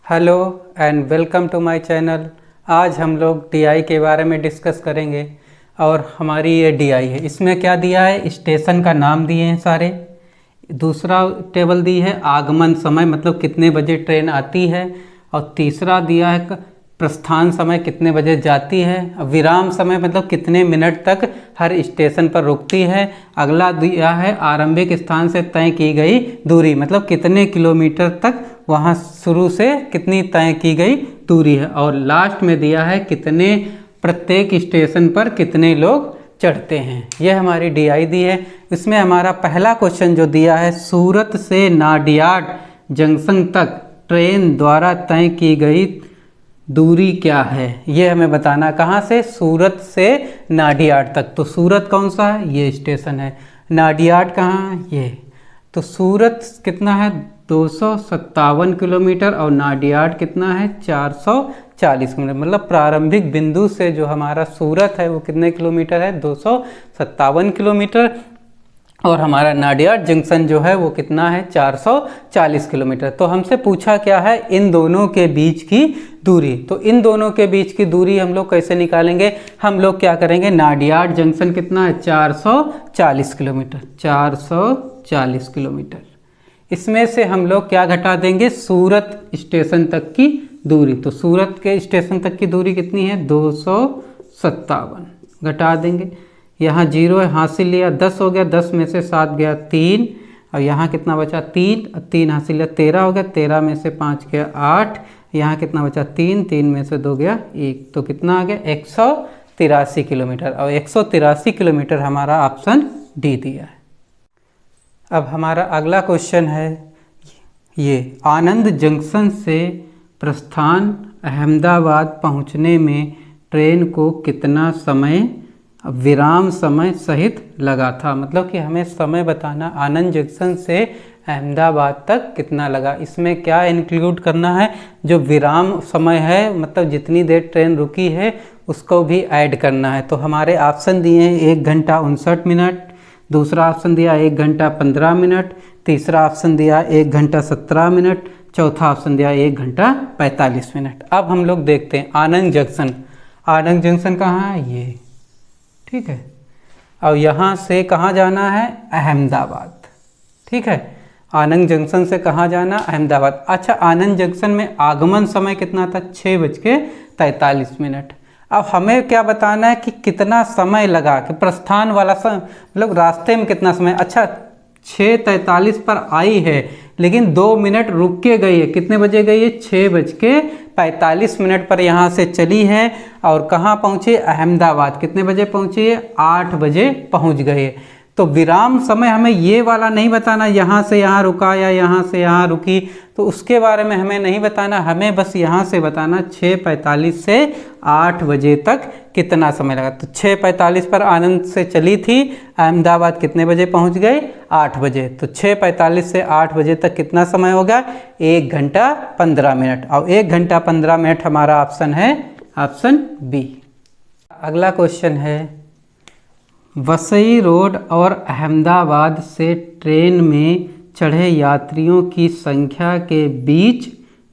Hello and welcome to my channel. आज हम लोग डीआई के बारे में डिस्कस करेंगे और हमारी ये डीआई है। इसमें क्या दिया है, स्टेशन का नाम दिए हैं सारे। दूसरा टेबल दी है आगमन समय, मतलब कितने बजे ट्रेन आती है। और तीसरा दिया है प्रस्थान समय, कितने बजे जाती है। विराम समय मतलब कितने मिनट तक हर स्टेशन पर रुकती है। अगला दिया है आरंभिक स्थान से तय की गई दूरी, मतलब कितने किलोमीटर तक वहाँ शुरू से कितनी तय की गई दूरी है। और लास्ट में दिया है कितने प्रत्येक स्टेशन पर कितने लोग चढ़ते हैं। यह हमारी डीआई दी है। इसमें हमारा पहला क्वेश्चन जो दिया है, सूरत से नाडियाड जंक्शन तक ट्रेन द्वारा तय की गई दूरी क्या है, ये हमें बताना। कहाँ से? सूरत से नाडियाड तक। तो सूरत कौन सा है? ये स्टेशन है। नाडियाड कहाँ है? ये। तो सूरत कितना है? 257 किलोमीटर और नाडियाड कितना है? 440 किलोमीटर। मतलब प्रारंभिक बिंदु से जो हमारा सूरत है वो कितने किलोमीटर है? 257 किलोमीटर। और हमारा नाडियाड जंक्शन जो है वो कितना है? 440 किलोमीटर। तो हमसे पूछा क्या है? इन दोनों के बीच की दूरी। तो इन दोनों के बीच की दूरी हम लोग कैसे निकालेंगे? हम लोग क्या करेंगे, नाडियाड जंक्शन कितना है? 440 किलोमीटर। 440 किलोमीटर। इसमें से हम लोग क्या घटा देंगे? सूरत स्टेशन तक की दूरी। तो सूरत के स्टेशन तक की दूरी कितनी है? 257 घटा देंगे। यहाँ 0 है, हासिल लिया 10 हो गया, 10 में से 7 गया 3, और यहाँ कितना बचा? 3, 3 हासिल लिया 13 हो गया, 13 में से 5 गया 8, यहाँ कितना बचा? 3, 3 में से 2 गया 1, तो कितना आ गया? 183 किलोमीटर। और 183 किलोमीटर हमारा ऑप्शन डी दिया है। अब हमारा अगला क्वेश्चन है ये, आनंद जंक्शन से प्रस्थान अहमदाबाद पहुंचने में ट्रेन को कितना समय विराम समय सहित लगा था। मतलब कि हमें समय बताना, आनंद जंक्शन से अहमदाबाद तक कितना लगा। इसमें क्या इंक्लूड करना है? जो विराम समय है, मतलब जितनी देर ट्रेन रुकी है उसको भी ऐड करना है। तो हमारे ऑप्शन दिए हैं 1 घंटा 59 मिनट, दूसरा ऑप्शन दिया 1 घंटा 15 मिनट, तीसरा ऑप्शन दिया 1 घंटा 17 मिनट, चौथा ऑप्शन दिया 1 घंटा 45 मिनट। अब हम लोग देखते हैं आनंद जंक्शन। आनंद जंक्शन कहाँ है? ये, ठीक है। और यहाँ से कहाँ जाना है? अहमदाबाद, ठीक है। आनंद जंक्शन से कहाँ जाना? अहमदाबाद। अच्छा, आनंद जंक्शन में आगमन समय कितना था? 6:43 मिनट। अब हमें क्या बताना है कि कितना समय लगा, कि प्रस्थान वाला समय, मतलब रास्ते में कितना समय। अच्छा, 6:43 पर आई है लेकिन 2 मिनट रुक के गई है। कितने बजे गई है? 6:45 मिनट पर यहाँ से चली है और कहाँ पहुँची? अहमदाबाद। कितने बजे पहुँची है? 8 बजे पहुँच गए है। तो विराम समय हमें ये वाला नहीं बताना, यहाँ से यहाँ रुका या यहाँ से यहाँ रुकी, तो उसके बारे में हमें नहीं बताना। हमें बस यहाँ से बताना 6:45 से 8 बजे तक कितना समय लगा। तो 6:45 पर आनंद से चली थी, अहमदाबाद कितने बजे पहुँच गए? 8 बजे। तो 6:45 से 8 बजे तक कितना समय होगा? 1 घंटा 15 मिनट। और 1 घंटा 15 मिनट हमारा ऑप्शन है ऑप्शन बी। अगला क्वेश्चन है, वसई रोड और अहमदाबाद से ट्रेन में चढ़े यात्रियों की संख्या के बीच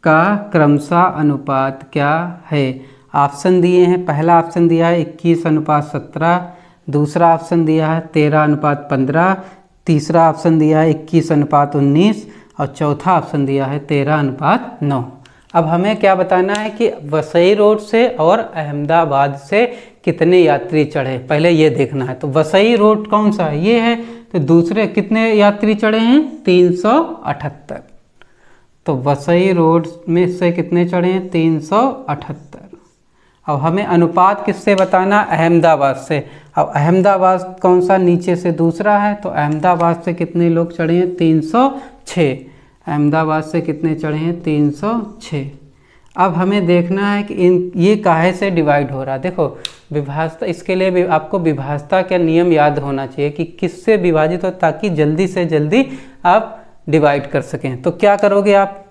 का क्रमशः अनुपात क्या है? ऑप्शन दिए हैं। पहला ऑप्शन दिया है 21:17, दूसरा ऑप्शन दिया है 13:15, तीसरा ऑप्शन दिया है 21:19 और चौथा ऑप्शन दिया है 13:9। अब हमें क्या बताना है कि वसई रोड से और अहमदाबाद से कितने यात्री चढ़े, पहले ये देखना है। तो वसई रोड कौन सा है? ये है। तो दूसरे कितने यात्री चढ़े हैं? 378। तो वसई रोड में से कितने चढ़े हैं? 378। अब हमें अनुपात किससे बताना? अहमदाबाद से। अब अहमदाबाद कौन सा? नीचे से दूसरा है। तो अहमदाबाद से कितने लोग चढ़े हैं? 306। अहमदाबाद से कितने चढ़े हैं? 306। अब हमें देखना है कि ये काहे से डिवाइड हो रहा है। देखो, विभाजता, इसके लिए भी आपको विभाजता का नियम याद होना चाहिए कि किससे विभाजित हो, ताकि जल्दी से जल्दी आप डिवाइड कर सकें। तो क्या करोगे आप?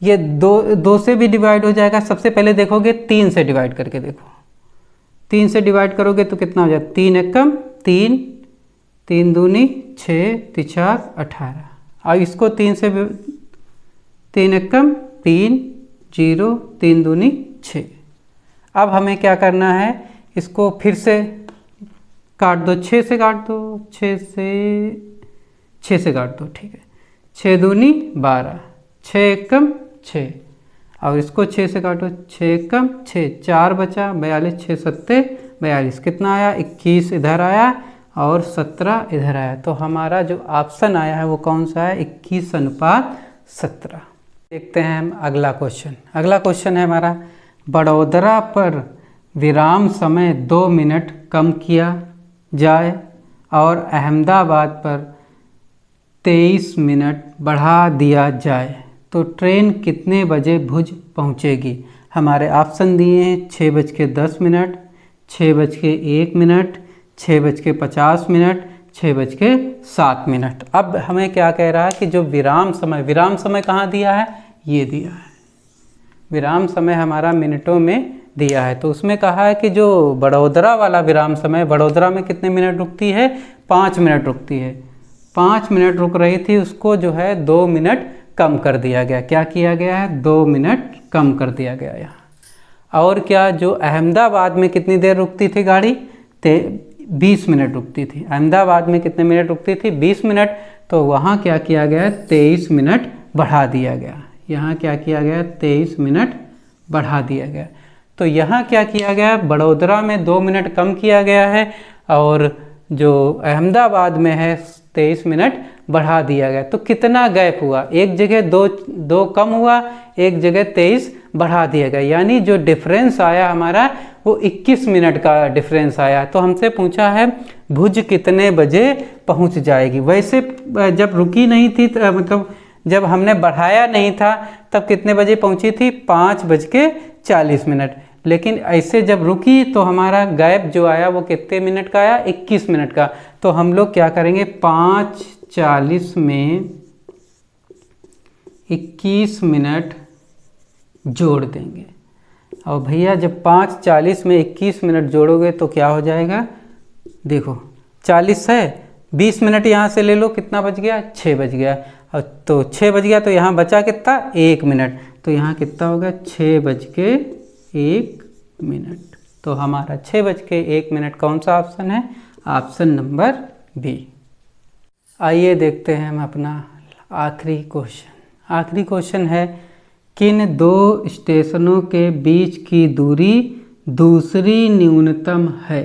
ये दो से भी डिवाइड हो जाएगा। सबसे पहले देखोगे 3 से डिवाइड करके देखो। 3 से डिवाइड करोगे तो कितना हो जाएगा? 3 एकम 3, 3 दूनी 6, 3 18। और इसको 3 से 3 एकम 3, 0, 3 दूनी 6। अब हमें क्या करना है, इसको फिर से काट दो, 6 से काट दो, 6 से काट दो, ठीक है। 6 दूनी 12, 6 एकम 6, और इसको 6 से काटो, 6 एकम 6, 4 बचा, 42, 6 सत्ते 42, कितना आया, 21 इधर आया और 17 इधर आया। तो हमारा जो ऑप्शन आया है वो कौन सा है, 21:17। देखते हैं हम अगला क्वेश्चन। अगला क्वेश्चन है हमारा, बड़ोदरा पर विराम समय 2 मिनट कम किया जाए और अहमदाबाद पर 23 मिनट बढ़ा दिया जाए तो ट्रेन कितने बजे भुज पहुंचेगी। हमारे ऑप्शन दिए हैं 6:10, 6:01, 6:50, 6:07। अब हमें क्या कह रहा है कि जो विराम समय कहाँ दिया है, ये दिया है। विराम समय हमारा मिनटों में दिया है, तो उसमें कहा है कि जो बड़ोदरा वाला विराम समय, बड़ोदरा में कितने मिनट रुकती है, 5 मिनट रुकती है। 5 मिनट रुक रही थी, उसको जो है 2 मिनट कम कर दिया गया। क्या किया गया है, 2 मिनट कम कर दिया गया यहाँ। और क्या, जो अहमदाबाद में कितनी देर रुकती थी गाड़ी, 20 मिनट रुकती थी। अहमदाबाद में कितने मिनट रुकती थी, 20 मिनट, तो वहाँ क्या किया गया, 23 मिनट बढ़ा दिया गया। यहाँ क्या किया गया, 23 मिनट बढ़ा दिया गया। तो यहाँ क्या किया गया, बड़ोदरा में 2 मिनट कम किया गया है और जो अहमदाबाद में है 23 मिनट बढ़ा दिया गया। तो कितना गैप हुआ, एक जगह दो कम हुआ, एक जगह 23 बढ़ा दिया गया, यानी जो डिफरेंस आया हमारा वो 21 मिनट का डिफरेंस आया। तो हमसे पूछा है भुज कितने बजे पहुंच जाएगी। वैसे जब रुकी नहीं थी, मतलब जब हमने बढ़ाया नहीं था तब कितने बजे पहुंची थी, 5:40। लेकिन ऐसे जब रुकी तो हमारा गैप जो आया वो कितने मिनट का आया, 21 मिनट का। तो हम लोग क्या करेंगे, 5:40 में 21 मिनट जोड़ देंगे। और भैया जब 5:40 में 21 मिनट जोड़ोगे तो क्या हो जाएगा, देखो 40 है, 20 मिनट यहाँ से ले लो, कितना बच गया, 6 बच गया। और तो 6 बच गया तो यहाँ बचा कितना, 1 मिनट। तो यहाँ कितना होगा, 6:01। तो हमारा 6:01 कौन सा ऑप्शन है, ऑप्शन नंबर बी। आइए देखते हैं हम अपना आखिरी क्वेश्चन। आखिरी क्वेश्चन है, किन 2 स्टेशनों के बीच की दूरी दूसरी न्यूनतम है।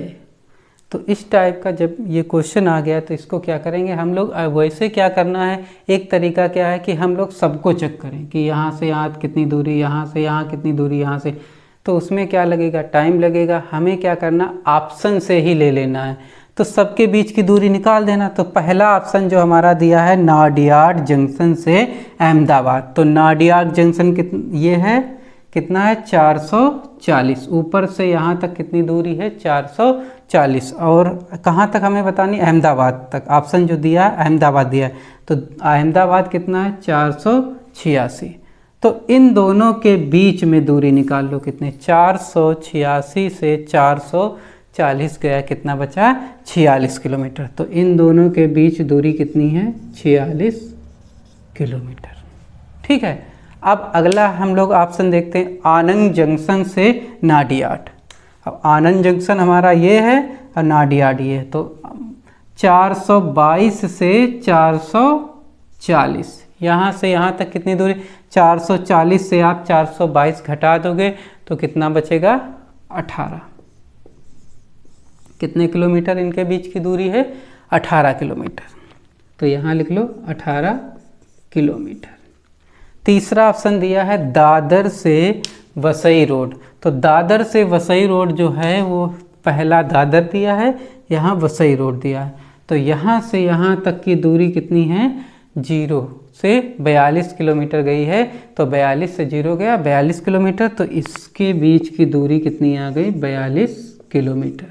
तो इस टाइप का जब ये क्वेश्चन आ गया तो इसको क्या करेंगे हम लोग, वैसे क्या करना है, एक तरीका क्या है कि हम लोग सबको चेक करें कि यहाँ से यहाँ कितनी दूरी, यहाँ से यहाँ कितनी दूरी, यहाँ से, तो उसमें क्या लगेगा, टाइम लगेगा। हमें क्या करना, ऑप्शन से ही ले लेना है, तो सबके बीच की दूरी निकाल देना। तो पहला ऑप्शन जो हमारा दिया है नाडियाड जंक्शन से अहमदाबाद, तो नाडियाड जंक्शन ये है कितना है, 440। ऊपर से यहाँ तक कितनी दूरी है, 440। और कहाँ तक हमें बतानी, अहमदाबाद तक। ऑप्शन जो दिया है अहमदाबाद दिया है, तो अहमदाबाद कितना है, 486। तो इन दोनों के बीच में दूरी निकाल लो, कितने, 486 से 440 गया, कितना बचा, 46 किलोमीटर। तो इन दोनों के बीच दूरी कितनी है, 46 किलोमीटर। ठीक है। अब अगला हम लोग ऑप्शन देखते हैं, आनंद जंक्शन से नाडियाड। अब आनंद जंक्शन हमारा ये है और नाडियाड ये है, तो 422 से 440, यहाँ से यहाँ तक कितनी दूरी, 440 से आप 422 घटा दोगे तो कितना बचेगा, 18। कितने किलोमीटर इनके बीच की दूरी है, 18 किलोमीटर। तो यहाँ लिख लो 18 किलोमीटर। तीसरा ऑप्शन दिया है दादर से वसई रोड। तो दादर से वसई रोड जो है वो पहला दादर दिया है, यहाँ वसई रोड दिया है। तो यहाँ से यहाँ तक की दूरी कितनी है, 0 से 42 किलोमीटर गई है। तो 42 से 0 गया 42 किलोमीटर, तो इसके बीच की दूरी कितनी आ गई, 42 किलोमीटर।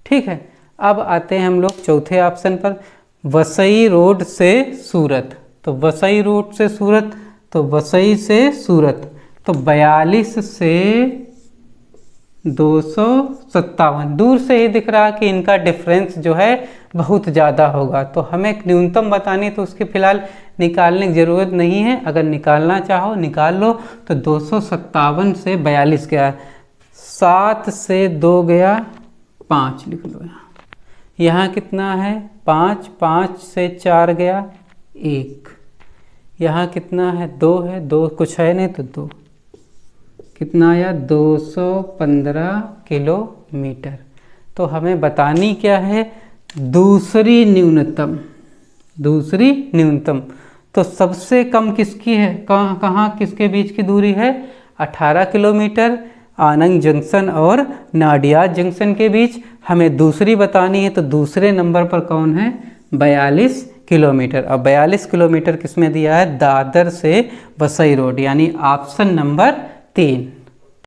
ठीक है। अब आते हैं हम लोग चौथे ऑप्शन पर, वसई रोड से सूरत। तो वसई रोड से सूरत, तो वसई से सूरत, तो 42 से 257। दूर से ही दिख रहा है कि इनका डिफरेंस जो है बहुत ज़्यादा होगा। तो हमें न्यूनतम बतानी, तो उसकी फ़िलहाल निकालने की ज़रूरत नहीं है, अगर निकालना चाहो निकाल लो। तो 257 से 42 गया, 7 से 2 गया 5 लिख लो यहाँ कितना है 5, 5 से 4 गया 1, यहाँ कितना है 2 है, 2 कुछ है नहीं तो 2, कितना आया 215 किलोमीटर। तो हमें बतानी क्या है दूसरी न्यूनतम, दूसरी न्यूनतम। तो सबसे कम किसकी है, कहाँ किसके बीच की दूरी है 18 किलोमीटर, आनंद जंक्शन और नाडियाद जंक्शन के बीच। हमें दूसरी बतानी है तो दूसरे नंबर पर कौन है 42 किलोमीटर। अब 42 किलोमीटर किसमें दिया है दादर से वसई रोड, यानी ऑप्शन नंबर 3।